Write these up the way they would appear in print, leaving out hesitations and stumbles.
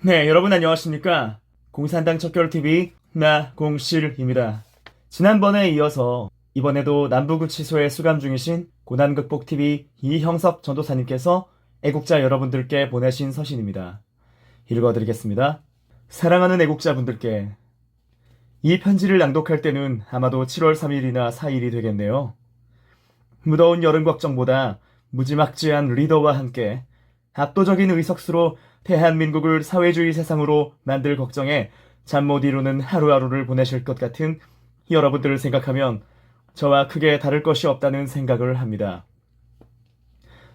네, 여러분 안녕하십니까? 공산당 척결TV 나공실입니다. 지난번에 이어서 이번에도 남부구치소에 수감 중이신 고난극복TV 이형섭 전도사님께서 애국자 여러분들께 보내신 서신입니다. 읽어드리겠습니다. 사랑하는 애국자분들께 이 편지를 낭독할 때는 아마도 7월 3일이나 4일이 되겠네요. 무더운 여름 걱정보다 무지막지한 리더와 함께 압도적인 의석수로 대한민국을 사회주의 세상으로 만들 걱정에 잠 못 이루는 하루하루를 보내실 것 같은 여러분들을 생각하면 저와 크게 다를 것이 없다는 생각을 합니다.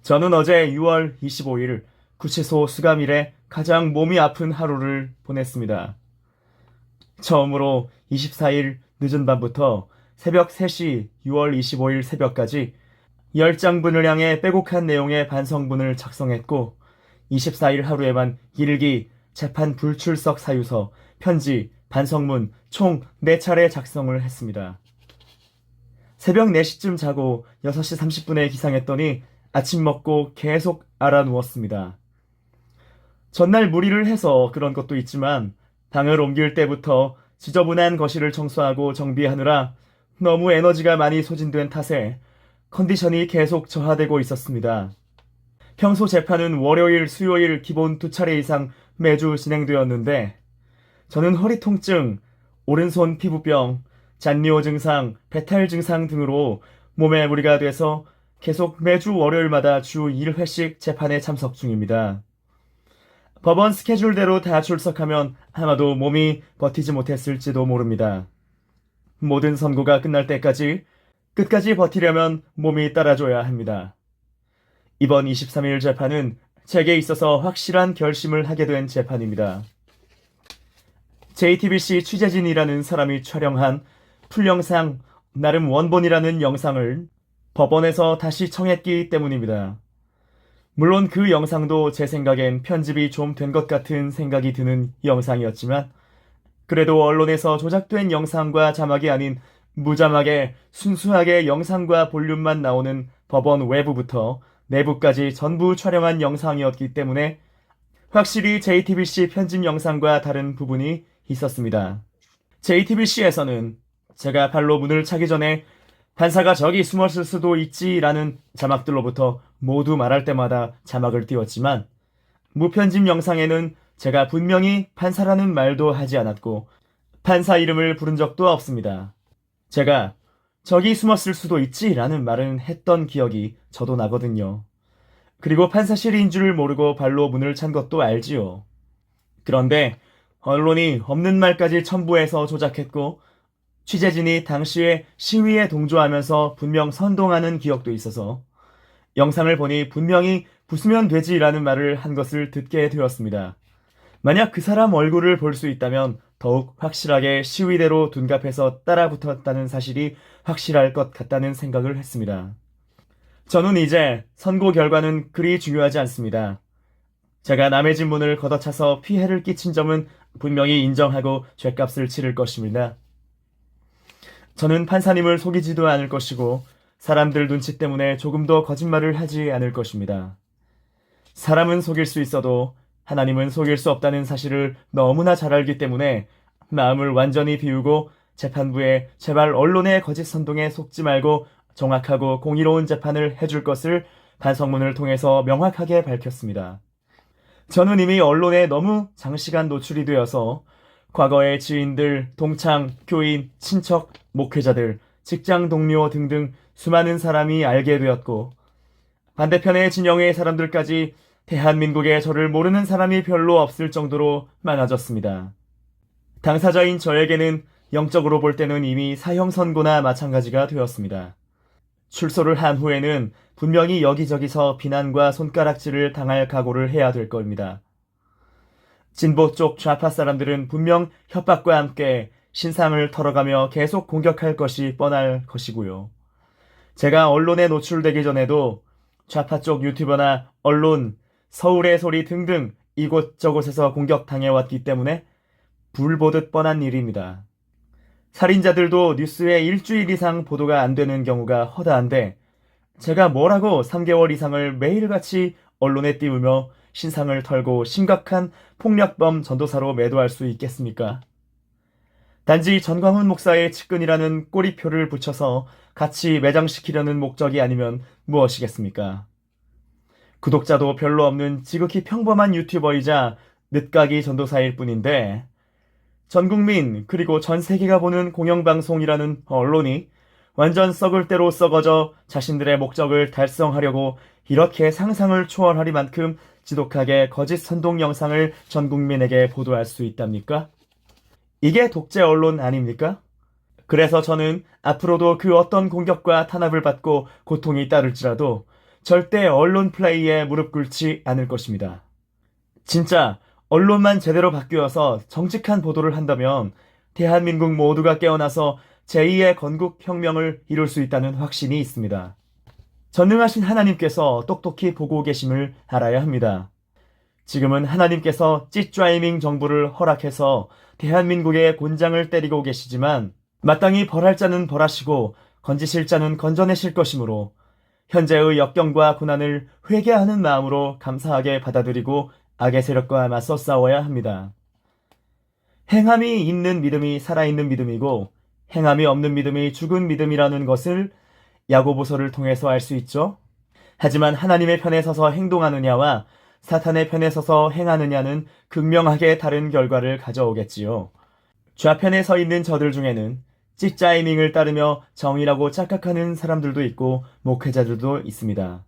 저는 어제 6월 25일 구치소 수감일에 가장 몸이 아픈 하루를 보냈습니다. 처음으로 24일 늦은 밤부터 새벽 3시 6월 25일 새벽까지 10장분을 향해 빼곡한 내용의 반성문을 작성했고 24일 하루에만 일기, 재판 불출석 사유서, 편지, 반성문 총 4차례 작성을 했습니다. 새벽 4시쯤 자고 6시 30분에 기상했더니 아침 먹고 계속 알아누웠습니다. 전날 무리를 해서 그런 것도 있지만 방을 옮길 때부터 지저분한 거실을 청소하고 정비하느라 너무 에너지가 많이 소진된 탓에 컨디션이 계속 저하되고 있었습니다. 평소 재판은 월요일, 수요일 기본 2차례 이상 매주 진행되었는데 저는 허리 통증, 오른손 피부병, 잔뇨 증상, 배탈 증상 등으로 몸에 무리가 돼서 계속 매주 월요일마다 주 1회씩 재판에 참석 중입니다. 법원 스케줄대로 다 출석하면 아마도 몸이 버티지 못했을지도 모릅니다. 모든 선고가 끝날 때까지 끝까지 버티려면 몸이 따라줘야 합니다. 이번 23일 재판은 제게 있어서 확실한 결심을 하게 된 재판입니다. JTBC 취재진이라는 사람이 촬영한 풀영상 나름 원본이라는 영상을 법원에서 다시 청했기 때문입니다. 물론 그 영상도 제 생각엔 편집이 좀 된 것 같은 생각이 드는 영상이었지만 그래도 언론에서 조작된 영상과 자막이 아닌 무자막에 순수하게 영상과 볼륨만 나오는 법원 외부부터 내부까지 전부 촬영한 영상이었기 때문에 확실히 JTBC 편집 영상과 다른 부분이 있었습니다. JTBC에서는 제가 발로 문을 차기 전에 판사가 저기 숨었을 수도 있지라는 자막들로부터 모두 말할 때마다 자막을 띄웠지만 무편집 영상에는 제가 분명히 판사라는 말도 하지 않았고 판사 이름을 부른 적도 없습니다. 제가 저기 숨었을 수도 있지라는 말은 했던 기억이 저도 나거든요. 그리고 판사실인 줄 모르고 발로 문을 찬 것도 알지요. 그런데 언론이 없는 말까지 첨부해서 조작했고 취재진이 당시에 시위에 동조하면서 분명 선동하는 기억도 있어서 영상을 보니 분명히 부수면 되지라는 말을 한 것을 듣게 되었습니다. 만약 그 사람 얼굴을 볼 수 있다면 더욱 확실하게 시위대로 둔갑해서 따라붙었다는 사실이 확실할 것 같다는 생각을 했습니다. 저는 이제 선고 결과는 그리 중요하지 않습니다. 제가 남의 진문을 걷어차서 피해를 끼친 점은 분명히 인정하고 죗값을 치를 것입니다. 저는 판사님을 속이지도 않을 것이고 사람들 눈치 때문에 조금도 거짓말을 하지 않을 것입니다. 사람은 속일 수 있어도 하나님은 속일 수 없다는 사실을 너무나 잘 알기 때문에 마음을 완전히 비우고 재판부에 제발 언론의 거짓 선동에 속지 말고 정확하고 공의로운 재판을 해줄 것을 반성문을 통해서 명확하게 밝혔습니다. 저는 이미 언론에 너무 장시간 노출이 되어서 과거의 지인들, 동창, 교인, 친척, 목회자들, 직장 동료 등등 수많은 사람이 알게 되었고 반대편의 진영의 사람들까지 대한민국에 저를 모르는 사람이 별로 없을 정도로 많아졌습니다. 당사자인 저에게는 영적으로 볼 때는 이미 사형 선고나 마찬가지가 되었습니다. 출소를 한 후에는 분명히 여기저기서 비난과 손가락질을 당할 각오를 해야 될 겁니다. 진보 쪽 좌파 사람들은 분명 협박과 함께 신상을 털어가며 계속 공격할 것이 뻔할 것이고요. 제가 언론에 노출되기 전에도 좌파 쪽 유튜버나 언론, 서울의 소리 등등 이곳저곳에서 공격당해왔기 때문에 불 보듯 뻔한 일입니다. 살인자들도 뉴스에 일주일 이상 보도가 안 되는 경우가 허다한데 제가 뭐라고 3개월 이상을 매일같이 언론에 띄우며 신상을 털고 심각한 폭력범 전도사로 매도할 수 있겠습니까? 단지 전광훈 목사의 측근이라는 꼬리표를 붙여서 같이 매장시키려는 목적이 아니면 무엇이겠습니까? 구독자도 별로 없는 지극히 평범한 유튜버이자 늦가기 전도사일 뿐인데 전 국민 그리고 전 세계가 보는 공영방송이라는 언론이 완전 썩을 대로 썩어져 자신들의 목적을 달성하려고 이렇게 상상을 초월하리만큼 지독하게 거짓 선동 영상을 전 국민에게 보도할 수 있답니까? 이게 독재 언론 아닙니까? 그래서 저는 앞으로도 그 어떤 공격과 탄압을 받고 고통이 따를지라도 절대 언론 플레이에 무릎 꿇지 않을 것입니다. 진짜 언론만 제대로 바뀌어서 정직한 보도를 한다면 대한민국 모두가 깨어나서 제2의 건국혁명을 이룰 수 있다는 확신이 있습니다. 전능하신 하나님께서 똑똑히 보고 계심을 알아야 합니다. 지금은 하나님께서 찌좌이밍 정부를 허락해서 대한민국의 곤장을 때리고 계시지만 마땅히 벌할 자는 벌하시고 건지실 자는 건져내실 것이므로 현재의 역경과 고난을 회개하는 마음으로 감사하게 받아들이고 악의 세력과 맞서 싸워야 합니다. 행함이 있는 믿음이 살아있는 믿음이고 행함이 없는 믿음이 죽은 믿음이라는 것을 야고보서를 통해서 알 수 있죠. 하지만 하나님의 편에 서서 행동하느냐와 사탄의 편에 서서 행하느냐는 극명하게 다른 결과를 가져오겠지요. 좌편에 서 있는 저들 중에는 찌짜이밍을 따르며 정의라고 착각하는 사람들도 있고 목회자들도 있습니다.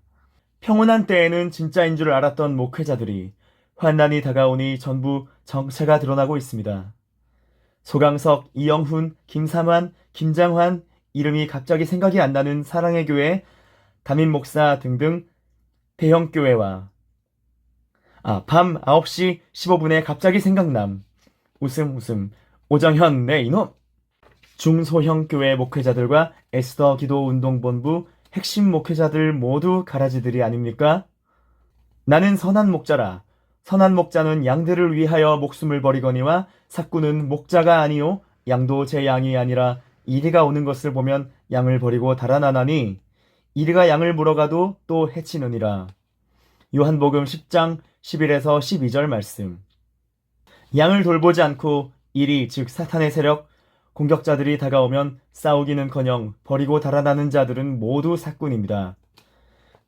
평온한 때에는 진짜인 줄 알았던 목회자들이 환난이 다가오니 전부 정체가 드러나고 있습니다. 소강석, 이영훈, 김삼환, 김장환 이름이 갑자기 생각이 안 나는 사랑의 교회, 담임 목사 등등 대형 교회와 밤 9시 15분에 갑자기 생각남. 웃음 오정현 내 이놈. 중소형 교회 목회자들과 에스더 기도운동본부 핵심 목회자들 모두 가라지들이 아닙니까? 나는 선한 목자라. 선한 목자는 양들을 위하여 목숨을 버리거니와 삭구는 목자가 아니요 양도 제 양이 아니라 이리가 오는 것을 보면 양을 버리고 달아나나니 이리가 양을 물어가도 또 해치느니라. 요한복음 10장 11에서 12절 말씀. 양을 돌보지 않고 이리 즉 사탄의 세력 공격자들이 다가오면 싸우기는커녕 버리고 달아나는 자들은 모두 삭군입니다.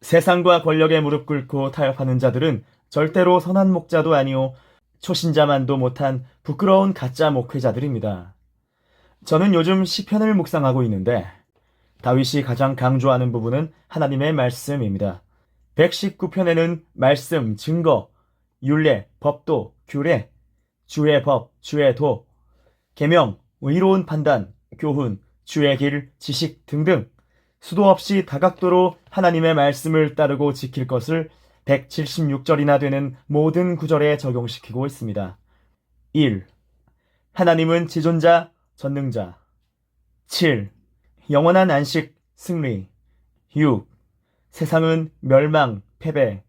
세상과 권력에 무릎 꿇고 타협하는 자들은 절대로 선한 목자도 아니오 초신자만도 못한 부끄러운 가짜 목회자들입니다. 저는 요즘 시편을 묵상하고 있는데 다윗이 가장 강조하는 부분은 하나님의 말씀입니다. 119편에는 말씀, 증거, 율례, 법도, 규례, 주의 법, 주의 도, 계명, 의로운 판단, 교훈, 주의 길, 지식 등등 수도 없이 다각도로 하나님의 말씀을 따르고 지킬 것을 176절이나 되는 모든 구절에 적용시키고 있습니다. 1. 하나님은 지존자, 전능자. 7. 영원한 안식, 승리. 6. 세상은 멸망, 패배.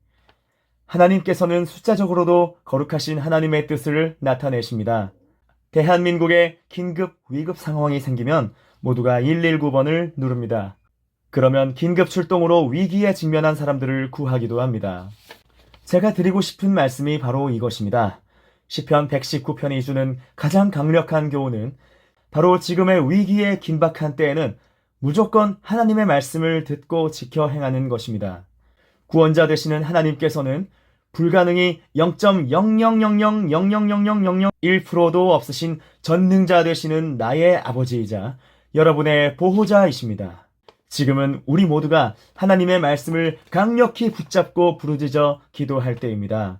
하나님께서는 숫자적으로도 거룩하신 하나님의 뜻을 나타내십니다. 대한민국에 긴급 위급 상황이 생기면 모두가 119번을 누릅니다. 그러면 긴급 출동으로 위기에 직면한 사람들을 구하기도 합니다. 제가 드리고 싶은 말씀이 바로 이것입니다. 시편 119편이 주는 가장 강력한 교훈은 바로 지금의 위기에 긴박한 때에는 무조건 하나님의 말씀을 듣고 지켜 행하는 것입니다. 구원자 되시는 하나님께서는 불가능이 0.000000001%도 없으신 전능자 되시는 나의 아버지이자 여러분의 보호자이십니다. 지금은 우리 모두가 하나님의 말씀을 강력히 붙잡고 부르짖어 기도할 때입니다.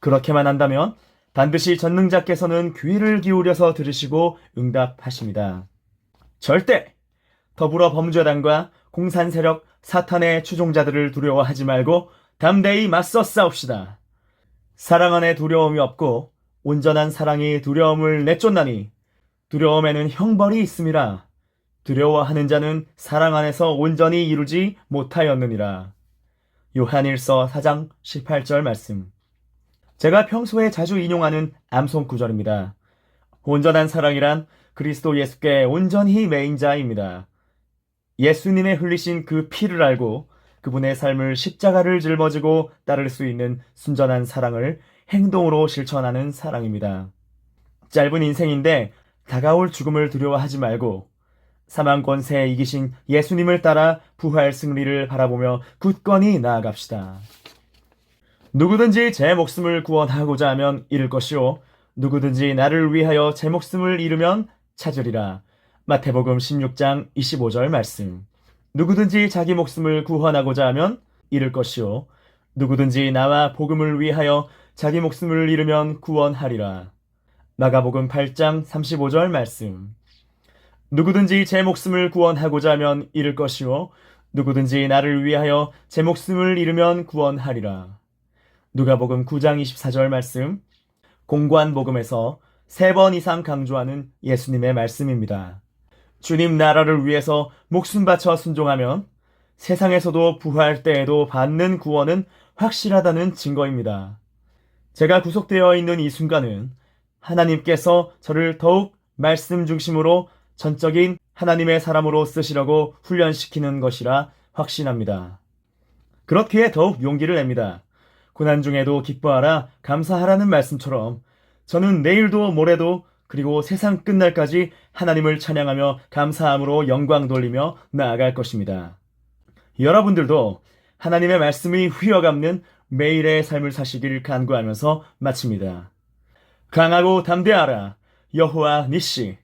그렇게만 한다면 반드시 전능자께서는 귀를 기울여서 들으시고 응답하십니다. 절대 더불어 범죄단과 공산세력 사탄의 추종자들을 두려워하지 말고 담대히 맞서 싸웁시다. 사랑 안에 두려움이 없고 온전한 사랑이 두려움을 내쫓나니 두려움에는 형벌이 있음이라. 두려워하는 자는 사랑 안에서 온전히 이루지 못하였느니라. 요한일서 4장 18절 말씀. 제가 평소에 자주 인용하는 암송 구절입니다. 온전한 사랑이란 그리스도 예수께 온전히 매인 자입니다. 예수님의 흘리신 그 피를 알고 그분의 삶을 십자가를 짊어지고 따를 수 있는 순전한 사랑을 행동으로 실천하는 사랑입니다. 짧은 인생인데 다가올 죽음을 두려워하지 말고 사망 권세에 이기신 예수님을 따라 부활 승리를 바라보며 굳건히 나아갑시다. 누구든지 제 목숨을 구원하고자 하면 잃을 것이요 누구든지 나를 위하여 제 목숨을 잃으면 찾으리라. 마태복음 16장 25절 말씀. 누구든지 자기 목숨을 구원하고자 하면 잃을 것이요 누구든지 나와 복음을 위하여 자기 목숨을 잃으면 구원하리라. 마가복음 8장 35절 말씀. 누구든지 제 목숨을 구원하고자 하면 잃을 것이요 누구든지 나를 위하여 제 목숨을 잃으면 구원하리라. 누가복음 9장 24절 말씀. 공관복음에서 3번 이상 강조하는 예수님의 말씀입니다. 주님 나라를 위해서 목숨 바쳐 순종하면 세상에서도 부활 때에도 받는 구원은 확실하다는 증거입니다. 제가 구속되어 있는 이 순간은 하나님께서 저를 더욱 말씀 중심으로 전적인 하나님의 사람으로 쓰시려고 훈련시키는 것이라 확신합니다. 그렇기에 더욱 용기를 냅니다. 고난 중에도 기뻐하라 감사하라는 말씀처럼 저는 내일도 모레도 그리고 세상 끝날까지 하나님을 찬양하며 감사함으로 영광 돌리며 나아갈 것입니다. 여러분들도 하나님의 말씀이 휘어감는 매일의 삶을 사시길 간구하면서 마칩니다. 강하고 담대하라 여호와 니시.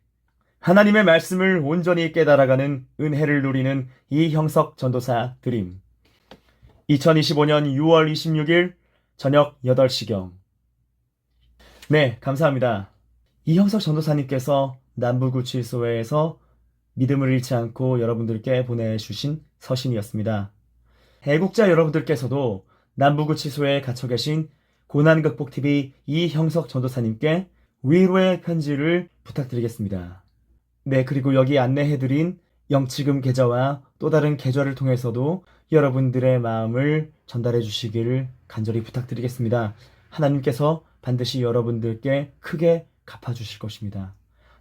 하나님의 말씀을 온전히 깨달아가는 은혜를 누리는 이형석 전도사 드림. 2025년 6월 26일 저녁 8시경. 네, 감사합니다. 이형석 전도사님께서 남부구치소에서 믿음을 잃지 않고 여러분들께 보내주신 서신이었습니다. 애국자 여러분들께서도 남부구치소에 갇혀 계신 고난극복TV 이형석 전도사님께 위로의 편지를 부탁드리겠습니다. 네, 그리고 여기 안내해드린 영치금 계좌와 또 다른 계좌를 통해서도 여러분들의 마음을 전달해 주시기를 간절히 부탁드리겠습니다. 하나님께서 반드시 여러분들께 크게 갚아주실 것입니다.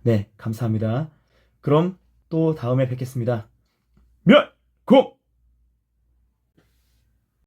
네, 감사합니다. 그럼 또 다음에 뵙겠습니다. 멸공!